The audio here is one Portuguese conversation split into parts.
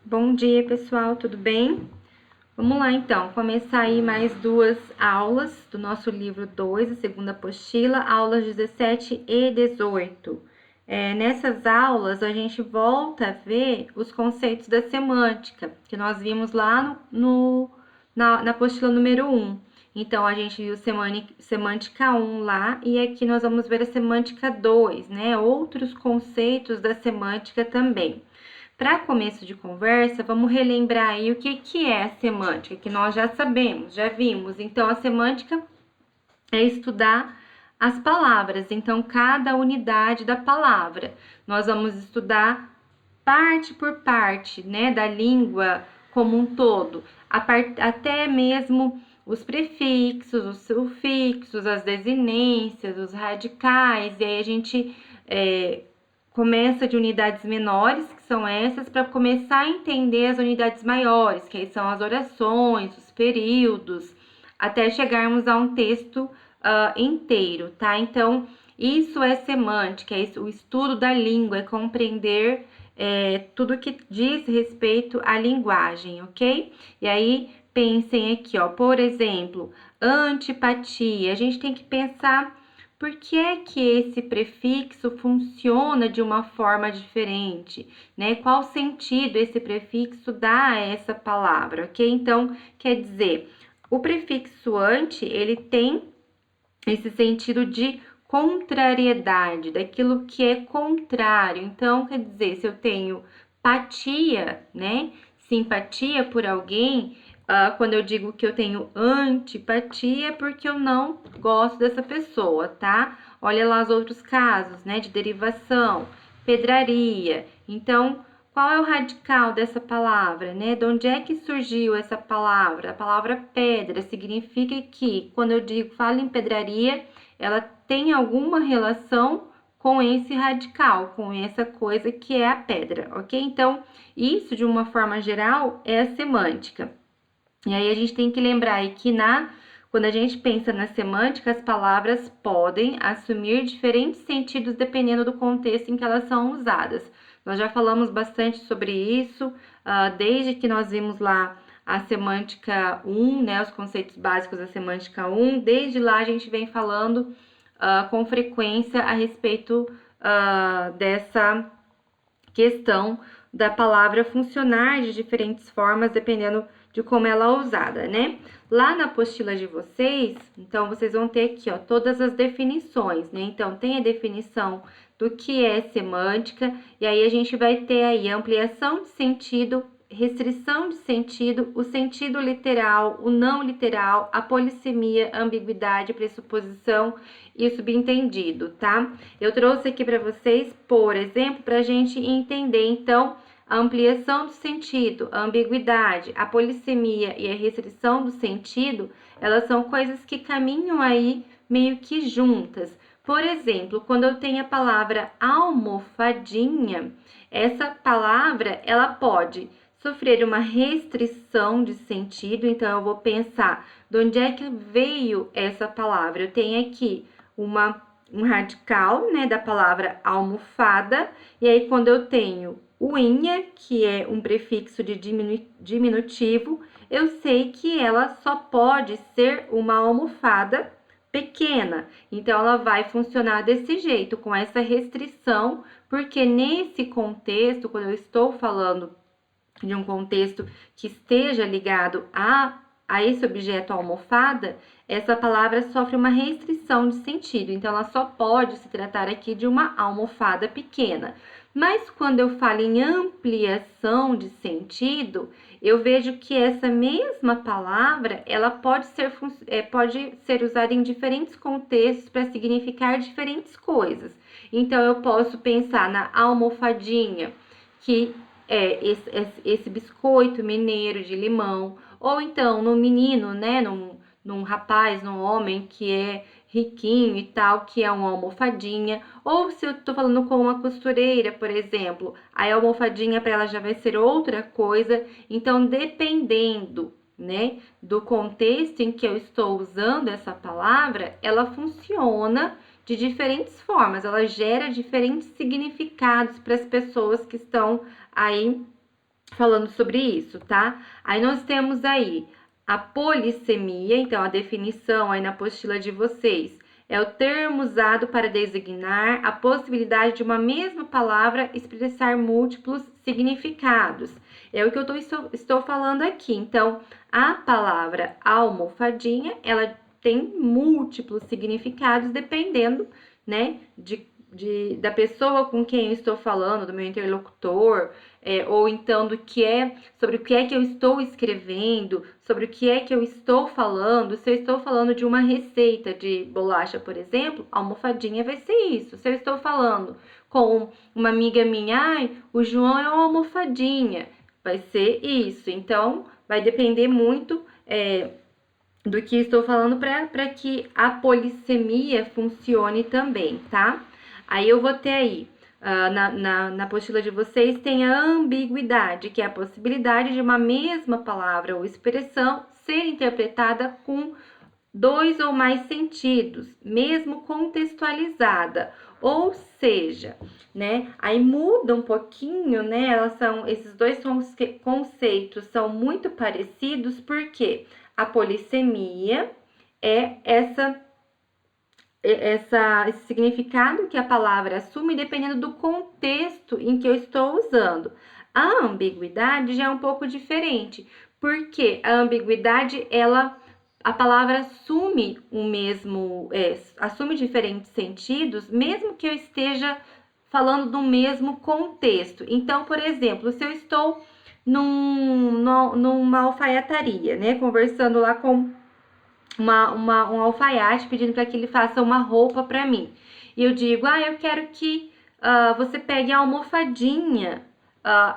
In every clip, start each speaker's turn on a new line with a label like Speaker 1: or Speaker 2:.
Speaker 1: Bom dia, pessoal, tudo bem? Vamos lá, então, começar aí mais duas aulas do nosso livro 2, a segunda apostila, aulas 17 e 18. Nessas aulas, a gente volta a ver os conceitos da semântica, que nós vimos lá na apostila número 1. Então, a gente viu semântica 1 lá, e aqui nós vamos ver a semântica 2, né? Outros conceitos da semântica também. Para começo de conversa, vamos relembrar aí o que é a semântica, que nós já sabemos, já vimos. Então, a semântica é estudar as palavras, então, cada unidade da palavra. Nós vamos estudar parte por parte, né, da língua como um todo, até mesmo os prefixos, os sufixos, as desinências, os radicais, e aí a gente começa de unidades menores, que são essas, para começar a entender as unidades maiores, que aí são as orações, os períodos, até chegarmos a um texto inteiro, tá? Então, isso é semântica, é o estudo da língua, é compreender tudo que diz respeito à linguagem, ok? E aí, pensem aqui, ó, por exemplo, antipatia, a gente tem que pensar por que é que esse prefixo funciona de uma forma diferente, né? Qual sentido esse prefixo dá a essa palavra, ok? Então, quer dizer, o prefixo anti, ele tem esse sentido de contrariedade, daquilo que é contrário. Então, quer dizer, se eu tenho patia, né? Simpatia por alguém, quando eu digo que eu tenho antipatia, é porque eu não gosto dessa pessoa, tá? Olha lá os outros casos, né? De derivação, pedraria. Então, qual é o radical dessa palavra, né? De onde é que surgiu essa palavra? A palavra pedra significa que, quando eu digo falo em pedraria, ela tem alguma relação com esse radical, com essa coisa que é a pedra, ok? Então, isso, de uma forma geral, é a semântica. E aí a gente tem que lembrar aí que quando a gente pensa na semântica, as palavras podem assumir diferentes sentidos dependendo do contexto em que elas são usadas. Nós já falamos bastante sobre isso, desde que nós vimos lá a semântica 1, né, os conceitos básicos da semântica 1, desde lá a gente vem falando com frequência a respeito dessa questão da palavra funcionar de diferentes formas, dependendo de como ela é usada, né? Lá na apostila de vocês, então, vocês vão ter aqui, ó, todas as definições, né? Então, tem a definição do que é semântica, e aí a gente vai ter aí ampliação de sentido, restrição de sentido, o sentido literal, o não literal, a polissemia, a ambiguidade, pressuposição e o subentendido, tá? Eu trouxe aqui para vocês, por exemplo, para a gente entender, então, a ampliação do sentido, a ambiguidade, a polissemia e a restrição do sentido, elas são coisas que caminham aí meio que juntas. Por exemplo, quando eu tenho a palavra almofadinha, essa palavra, ela pode sofrer uma restrição de sentido, então eu vou pensar de onde é que veio essa palavra. Eu tenho aqui um radical, né, da palavra almofada, e aí quando eu tenho unha, que é um prefixo de diminutivo, eu sei que ela só pode ser uma almofada pequena. Então, ela vai funcionar desse jeito, com essa restrição, porque nesse contexto, quando eu estou falando de um contexto que esteja ligado a esse objeto almofada, essa palavra sofre uma restrição de sentido, então ela só pode se tratar aqui de uma almofada pequena. Mas quando eu falo em ampliação de sentido, eu vejo que essa mesma palavra, ela pode ser usada em diferentes contextos para significar diferentes coisas. Então, eu posso pensar na almofadinha, que esse biscoito mineiro de limão, ou então no menino, né, num rapaz, num homem que é riquinho e tal, que é uma almofadinha, ou se eu tô falando com uma costureira, por exemplo, aí a almofadinha para ela já vai ser outra coisa. Então, dependendo, né, do contexto em que eu estou usando essa palavra, ela funciona de diferentes formas, ela gera diferentes significados para as pessoas que estão aí falando sobre isso, tá? Aí nós temos aí a polissemia, então a definição aí na apostila de vocês. É o termo usado para designar a possibilidade de uma mesma palavra expressar múltiplos significados. É o que eu estou falando aqui. Então, a palavra almofadinha, ela tem múltiplos significados dependendo, né, da pessoa com quem eu estou falando, do meu interlocutor, ou então sobre o que é que eu estou escrevendo, sobre o que é que eu estou falando. Se eu estou falando de uma receita de bolacha, por exemplo, almofadinha vai ser isso. Se eu estou falando com uma amiga minha, ai, o João é uma almofadinha, vai ser isso. Então, vai depender muito do que estou falando para que a polissemia funcione também, tá? Aí eu vou ter aí, na apostila de vocês, tem a ambiguidade, que é a possibilidade de uma mesma palavra ou expressão ser interpretada com 2 ou mais sentidos, mesmo contextualizada. Ou seja, né, aí muda um pouquinho, né? Esses dois conceitos são muito parecidos, porque a polissemia é esse significado que a palavra assume dependendo do contexto em que eu estou usando. A ambiguidade já é um pouco diferente, porque a ambiguidade, a palavra assume assume diferentes sentidos, mesmo que eu esteja falando do mesmo contexto. Então, por exemplo, se eu estou numa alfaiataria, né, conversando lá com um alfaiate pedindo para que ele faça uma roupa para mim. E eu digo, eu quero que você pegue a almofadinha.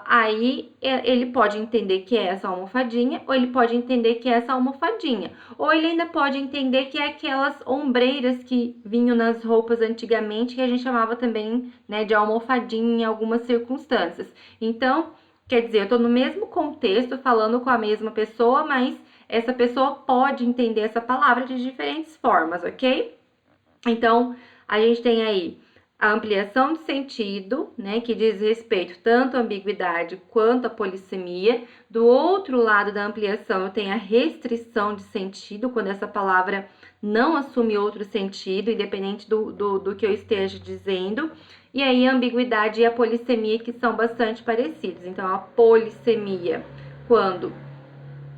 Speaker 1: Aí ele pode entender que é essa almofadinha, ou ele pode entender que é essa almofadinha. Ou ele ainda pode entender que é aquelas ombreiras que vinham nas roupas antigamente, que a gente chamava também, né, de almofadinha em algumas circunstâncias. Então, quer dizer, eu estou no mesmo contexto, falando com a mesma pessoa, mas essa pessoa pode entender essa palavra de diferentes formas, ok? Então, a gente tem aí a ampliação de sentido, né, que diz respeito tanto à ambiguidade quanto à polissemia. Do outro lado da ampliação, eu tenho a restrição de sentido, quando essa palavra não assume outro sentido, independente do que eu esteja dizendo. E aí, a ambiguidade e a polissemia, que são bastante parecidos. Então, a polissemia, quando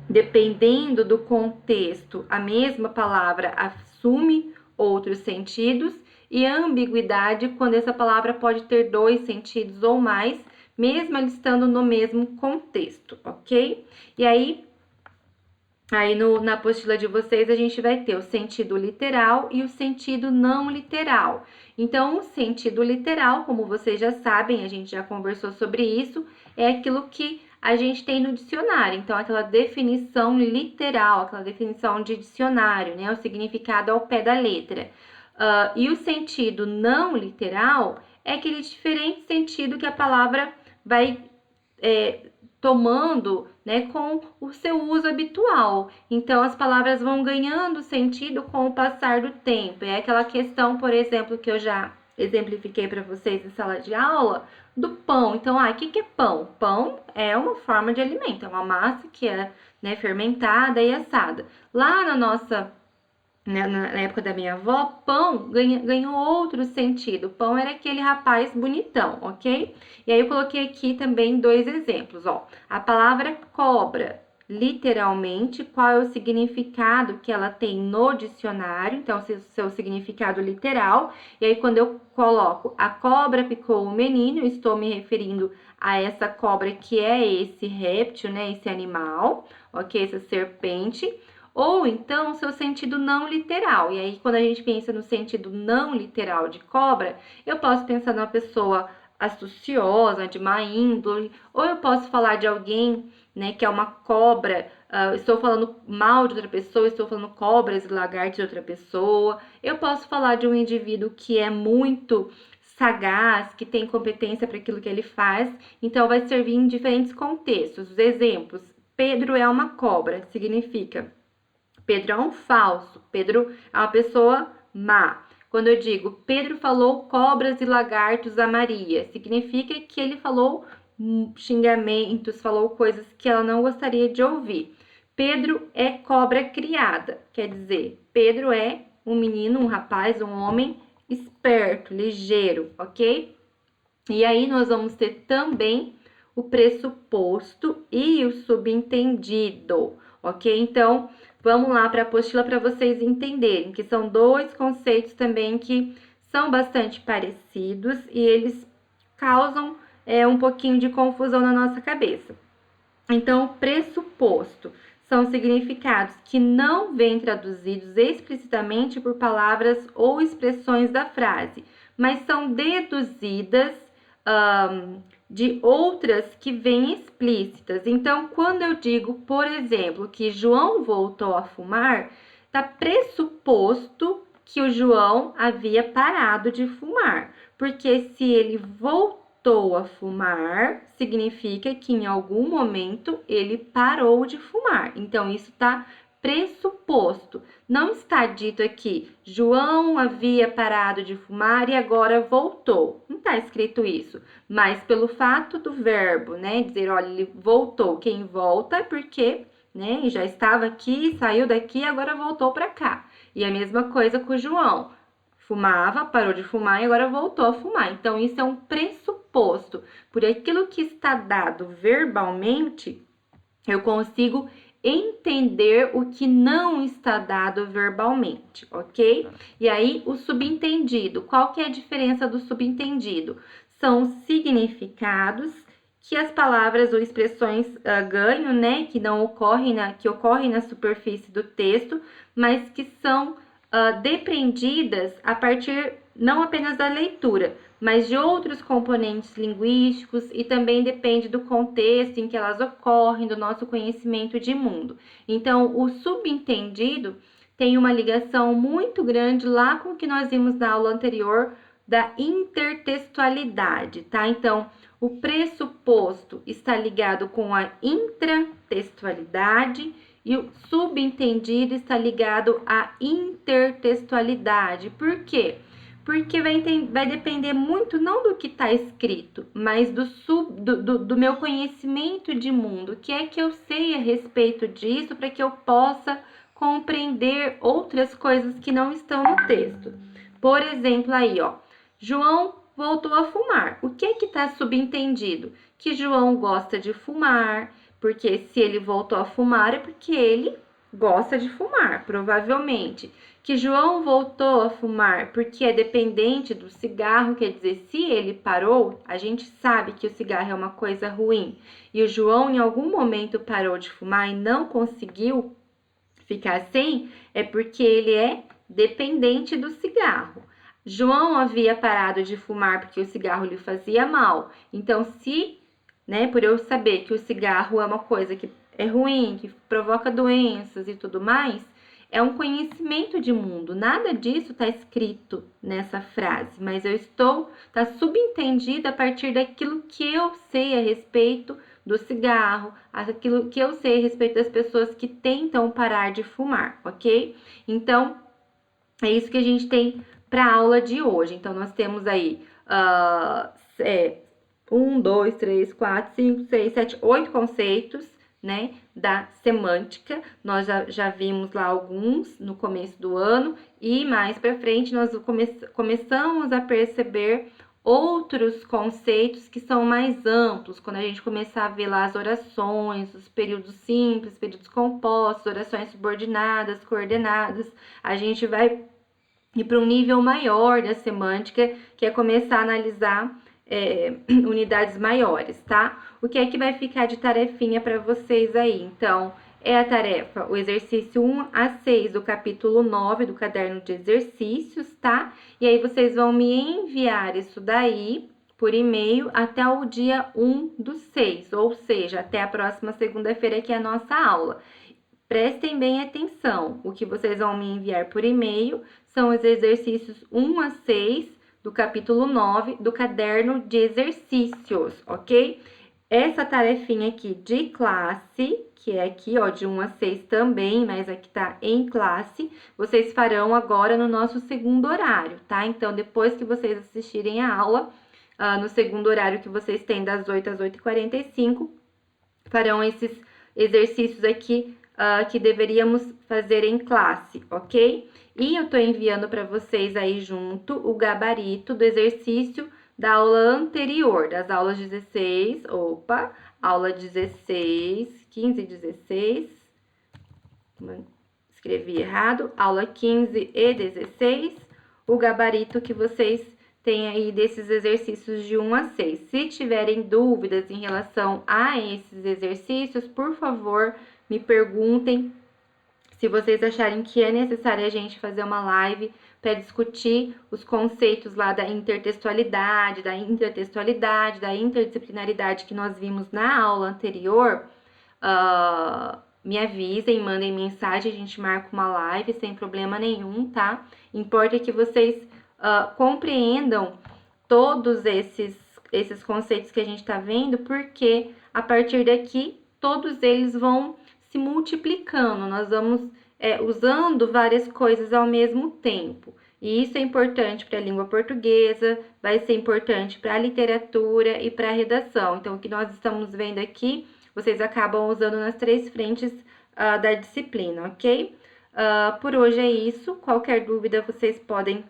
Speaker 1: dependendo do contexto, a mesma palavra assume outros sentidos, e a ambiguidade, quando essa palavra pode ter 2 sentidos ou mais, mesmo ela estando no mesmo contexto, ok? E aí na apostila de vocês, a gente vai ter o sentido literal e o sentido não literal. Então, o sentido literal, como vocês já sabem, a gente já conversou sobre isso, é aquilo que a gente tem no dicionário. Então, aquela definição literal, aquela definição de dicionário, né? O significado ao pé da letra. E o sentido não literal é aquele diferente sentido que a palavra vai tomando, né, com o seu uso habitual. Então, as palavras vão ganhando sentido com o passar do tempo. É aquela questão, por exemplo, que eu já exemplifiquei para vocês em sala de aula, do pão. Então, o que é pão? Pão é uma forma de alimento, é uma massa que é, né, fermentada e assada. Lá na época da minha avó, pão ganhou outro sentido. Pão era aquele rapaz bonitão, ok? E aí eu coloquei aqui também 2 exemplos, ó. A palavra cobra, literalmente, qual é o significado que ela tem no dicionário? Então, seu significado literal. E aí, quando eu coloco a cobra picou o menino, eu estou me referindo a essa cobra que é esse réptil, né? Esse animal, ok? Essa serpente. Ou então, seu sentido não literal. E aí, quando a gente pensa no sentido não literal de cobra, eu posso pensar numa pessoa astuciosa, de má índole, ou eu posso falar de alguém, né, que é uma cobra, estou falando mal de outra pessoa, estou falando cobras e lagartos de outra pessoa. Eu posso falar de um indivíduo que é muito sagaz, que tem competência para aquilo que ele faz, então vai servir em diferentes contextos. Os exemplos: Pedro é uma cobra, significa Pedro é um falso, Pedro é uma pessoa má. Quando eu digo Pedro falou cobras e lagartos a Maria, significa que ele falou xingamentos, falou coisas que ela não gostaria de ouvir. Pedro é cobra criada, quer dizer, Pedro é um menino, um rapaz, um homem esperto, ligeiro, ok? E aí nós vamos ter também o pressuposto e o subentendido, ok? Então, vamos lá para a apostila para vocês entenderem que são dois conceitos também que são bastante parecidos e eles causam um pouquinho de confusão na nossa cabeça. Então, pressuposto são significados que não vêm traduzidos explicitamente por palavras ou expressões da frase, mas são deduzidas de outras que vêm explícitas. Então, quando eu digo, por exemplo, que João voltou a fumar, está pressuposto que o João havia parado de fumar, porque se ele voltou a fumar, significa que em algum momento ele parou de fumar. Então, isso está pressuposto. Não está dito aqui, João havia parado de fumar e agora voltou. Não está escrito isso, mas pelo fato do verbo, né, dizer, olha, ele voltou. Quem volta é porque, né, já estava aqui, saiu daqui, agora voltou para cá. E a mesma coisa com o João. Fumava, parou de fumar e agora voltou a fumar. Então, isso é um pressuposto. Por aquilo que está dado verbalmente, eu consigo entender o que não está dado verbalmente, ok? E aí, o subentendido. Qual que é a diferença do subentendido? São significados que as palavras ou expressões ganham, né? Que não ocorrem que ocorrem na superfície do texto, mas que são depreendidas a partir não apenas da leitura, mas de outros componentes linguísticos e também depende do contexto em que elas ocorrem, do nosso conhecimento de mundo. Então, o subentendido tem uma ligação muito grande lá com o que nós vimos na aula anterior da intertextualidade, tá? Então, o pressuposto está ligado com a intratextualidade e o subentendido está ligado à intertextualidade. Por quê? Porque vai depender muito não do que está escrito, mas do meu conhecimento de mundo. O que é que eu sei a respeito disso para que eu possa compreender outras coisas que não estão no texto. Por exemplo, aí, ó, João voltou a fumar. O que é que está subentendido? Que João gosta de fumar, porque se ele voltou a fumar é porque ele gosta de fumar, provavelmente. Que João voltou a fumar porque é dependente do cigarro, quer dizer, se ele parou, a gente sabe que o cigarro é uma coisa ruim. E o João em algum momento parou de fumar e não conseguiu ficar sem, é porque ele é dependente do cigarro. João havia parado de fumar porque o cigarro lhe fazia mal. Então, por eu saber que o cigarro é uma coisa que é ruim, que provoca doenças e tudo mais, é um conhecimento de mundo. Nada disso está escrito nessa frase, mas está subentendido a partir daquilo que eu sei a respeito do cigarro, aquilo que eu sei a respeito das pessoas que tentam parar de fumar, ok? Então, é isso que a gente tem para a aula de hoje. Então, nós temos aí 1, 2, 3, 4, 5, 6, 7, 8 conceitos, né, da semântica. Nós já vimos lá alguns no começo do ano e mais para frente nós começamos a perceber outros conceitos que são mais amplos, quando a gente começar a ver lá as orações, os períodos simples, períodos compostos, orações subordinadas, coordenadas, a gente vai ir para um nível maior da semântica, que é começar a analisar unidades maiores, tá? O que é que vai ficar de tarefinha para vocês aí? Então, é a tarefa, o exercício 1 a 6 do capítulo 9 do caderno de exercícios, tá? E aí vocês vão me enviar isso daí por e-mail até o dia 1/6, ou seja, até a próxima segunda-feira, que é a nossa aula. Prestem bem atenção, o que vocês vão me enviar por e-mail são os exercícios 1 a 6 do capítulo 9 do caderno de exercícios, ok? Essa tarefinha aqui de classe, que é aqui, ó, de 1 a 6 também, mas aqui tá em classe, vocês farão agora no nosso segundo horário, tá? Então, depois que vocês assistirem a aula, no segundo horário que vocês têm, das 8 às 8h45, farão esses exercícios aqui que deveríamos fazer em classe, ok? E eu tô enviando para vocês aí junto o gabarito do exercício da aula anterior, das aulas 16, aula 16, 15 e 16, escrevi errado, aula 15 e 16, o gabarito que vocês têm aí desses exercícios de 1 a 6. Se tiverem dúvidas em relação a esses exercícios, por favor, me perguntem. Se vocês acharem que é necessário a gente fazer uma live para discutir os conceitos lá da intertextualidade, da interdisciplinaridade que nós vimos na aula anterior, me avisem, mandem mensagem, a gente marca uma live sem problema nenhum, tá? Importa que vocês compreendam todos esses conceitos que a gente tá vendo, porque a partir daqui todos eles vão se multiplicando, nós vamos usando várias coisas ao mesmo tempo. E isso é importante para a língua portuguesa, vai ser importante para a literatura e para a redação. Então, o que nós estamos vendo aqui, vocês acabam usando nas 3 frentes da disciplina, ok? Por hoje é isso. Qualquer dúvida, vocês podem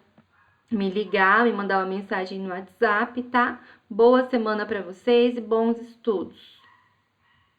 Speaker 1: me ligar, me mandar uma mensagem no WhatsApp, tá? Boa semana para vocês e bons estudos!